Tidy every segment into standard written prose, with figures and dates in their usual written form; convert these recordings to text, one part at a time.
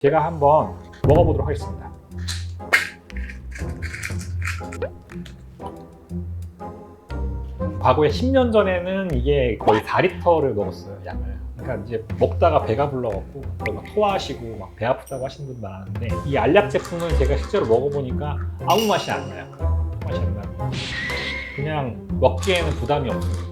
제가 한번 먹어보도록 하겠습니다. 과거에 10년 전에는 이게 거의 4리터를 먹었어요, 양을. 그러니까 이제 먹다가 배가 불러갖고 막 토하시고 막 배 아프다고 하시는 분들 많았는데, 이 알약 제품은 제가 실제로 먹어보니까 아무 맛이 안 나요. 맛이 안 나요. 그냥 먹기에는 부담이 없습니다.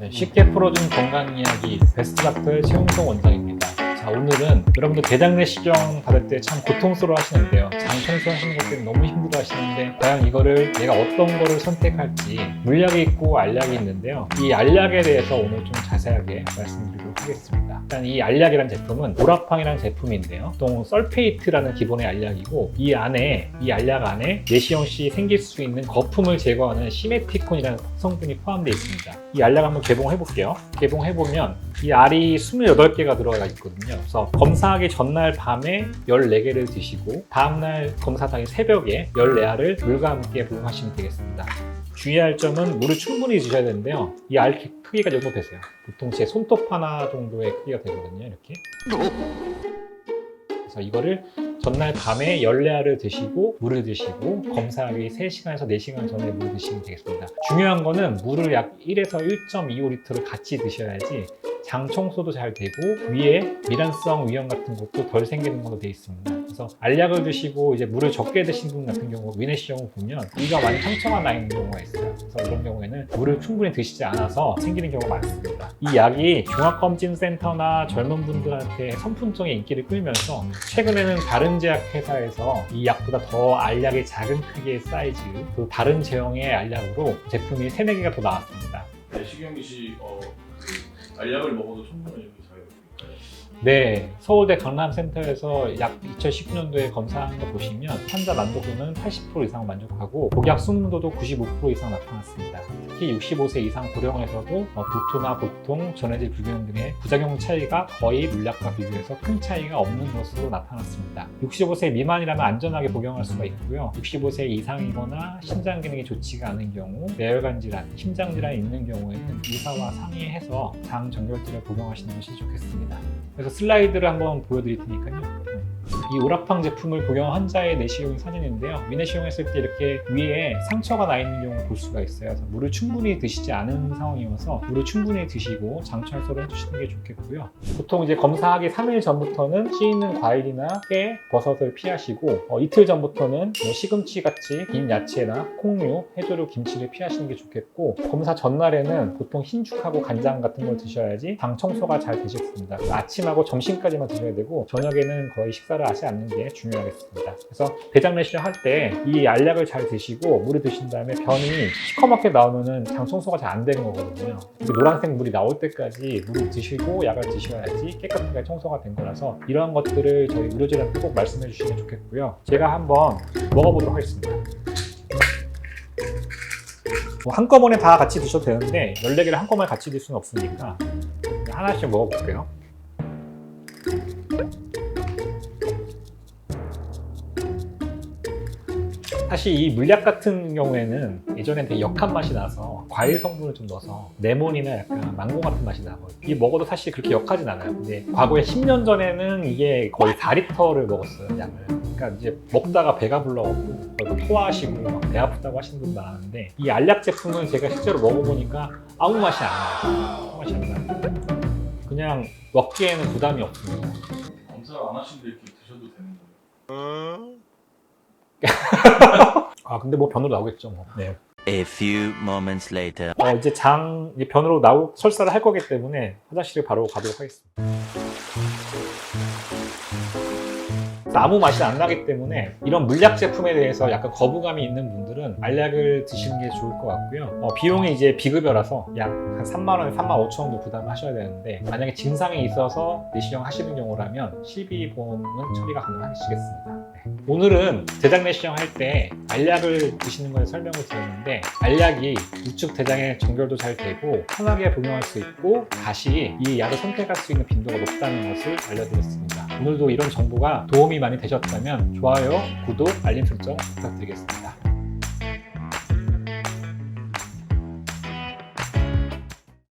네, 쉽게 풀어준 건강 이야기 베스트닥터의 최용성 원장입니다. 자, 오늘은 여러분들 대장내시경 받을 때 참 고통스러워 하시는데요. 장 청소하시는 것 때문에 너무 힘들어 하시는데, 과연 이거를 내가 어떤 거를 선택할지, 물약이 있고 알약이 있는데요. 이 알약에 대해서 오늘 좀 자세하게 말씀드리도록 하겠습니다. 일단 이 알약이라는 제품은 오라팡이라는 제품인데요. 보통 설페이트라는 기본의 알약이고, 이 알약 안에 내시경 시 생길 수 있는 거품을 제거하는 시메티콘이라는 성분이 포함되어 있습니다. 이 알약 한번 개봉해 볼게요. 개봉해 보면 이 알이 28개가 들어가 있거든요. 그래서 검사하기 전날 밤에 14개를 드시고, 다음날 검사당일 새벽에 14알을 물과 함께 복용하시면 되겠습니다. 주의할 점은 물을 충분히 드셔야 되는데요. 이 알 크기가 이 정도 되세요. 보통 제 손톱 하나 정도의 크기가 되거든요. 이렇게. 그래서 이거를 전날 밤에 14알을 드시고 물을 드시고, 검사하기 3시간에서 4시간 전에 물을 드시면 되겠습니다. 중요한 거는 물을 약 1에서 1.25리터를 같이 드셔야지 장 청소도 잘 되고 위에 미란성 위염 같은 것도 덜 생기는 걸로 되어 있습니다. 그래서 알약을 드시고 이제 물을 적게 드신 분 같은 경우 위내시경을 보면 위가 많이 상처가 나 있는 경우가 있어요. 그래서 이런 경우에는 물을 충분히 드시지 않아서 생기는 경우가 많습니다. 이 약이 종합검진센터나 젊은 분들한테 선풍적인 인기를 끌면서 최근에는 다른 제약회사에서 이 약보다 더 알약의 작은 크기의 사이즈, 또 다른 제형의 알약으로 제품이 3, 4개가 더 나왔습니다. 내시경 시 알약을 먹어도 충분히 자유롭을까요? 네, 서울대 강남센터에서 약 2019년도에 검사한 거 보시면 환자 만족도는 80% 이상 만족하고 복약 순도도 95% 이상 나타났습니다. 특히 65세 이상 고령에서도 구토나 보통, 전해질 불균형 등의 부작용 차이가 거의 물약과 비교해서 큰 차이가 없는 것으로 나타났습니다. 65세 미만이라면 안전하게 복용할 수가 있고요. 65세 이상이거나 신장 기능이 좋지가 않은 경우, 뇌혈관 질환, 심장 질환이 있는 경우에는 의사와 상의해서 장 정결제를 복용하시는 것이 좋겠습니다. 그래서 슬라이드를 한번 보여드릴 테니까요. 이 오라팡 제품을 복용한 환자의 내시경 사진인데요. 위내시경 했을 때 이렇게 위에 상처가 나 있는 경우를 볼 수가 있어요. 그래서 물을 충분히 드시지 않은 상황이어서 물을 충분히 드시고 장 청소를 해주시는 게 좋겠고요. 보통 이제 검사하기 3일 전부터는 씨 있는 과일이나 깨, 버섯을 피하시고, 이틀 전부터는 시금치 같이 긴 야채나 콩류, 해조류, 김치를 피하시는 게 좋겠고, 검사 전날에는 보통 흰죽하고 간장 같은 걸 드셔야지 장 청소가 잘 되셨습니다. 아침하고 점심까지만 드셔야 되고, 저녁에는 거의 식사를 하지 않는 게 중요하겠습니다. 그래서 대장내시경 할 때 이 알약을 잘 드시고 물을 드신 다음에 변이 시커멓게 나오면은 장 청소가 잘 안 되는 거거든요. 노란색 물이 나올 때까지 물을 드시고 약을 드셔야지 깨끗하게 청소가 된 거라서, 이러한 것들을 저희 의료진한테 꼭 말씀해 주시면 좋겠고요. 제가 한번 먹어보도록 하겠습니다. 한꺼번에 다 같이 드셔도 되는데 14개를 한꺼번에 같이 드실 수는 없으니까 하나씩 먹어볼게요. 사실 이 물약 같은 경우에는 예전엔 되게 역한 맛이 나서 과일 성분을 좀 넣어서 레몬이나 약간 망고 같은 맛이 나거든요. 이게 먹어도 사실 그렇게 역하진 않아요. 근데 과거에 10년 전에는 이게 거의 4리터를 먹었어요, 양을. 그러니까 이제 먹다가 배가 불러갖고 토하시고 막 배 아프다고 하시는 분들 많았는데, 이 알약 제품은 제가 실제로 먹어보니까 아무 맛이 안 나요. 아무 맛이 안 나요. 그냥 먹기에는 부담이 없습니다. 검사를 안 하시는데 이렇게 드셔도 되는 거예요? 근데 뭐 변으로 나오겠죠, 뭐. 네. A few moments later. 이제 변으로 설사를 할 거기 때문에 화장실을 바로 가도록 하겠습니다. 아무 맛이 안 나기 때문에 이런 물약 제품에 대해서 약간 거부감이 있는 분들은 알약을 드시는 게 좋을 것 같고요. 비용이 이제 비급여라서 약 한 3만 원, 3만 5천 원도 부담을 하셔야 되는데, 만약에 증상이 있어서 내시경 하시는 경우라면 실비보험은 처리가 가능하시겠습니다. 오늘은 대장내시경 할 때 알약을 드시는 걸 설명을 드렸는데, 알약이 우측 대장의 정결도 잘 되고 편하게 복용할 수 있고 다시 이 약을 선택할 수 있는 빈도가 높다는 것을 알려드렸습니다. 오늘도 이런 정보가 도움이 많이 되셨다면 좋아요, 구독, 알림 설정 부탁드리겠습니다.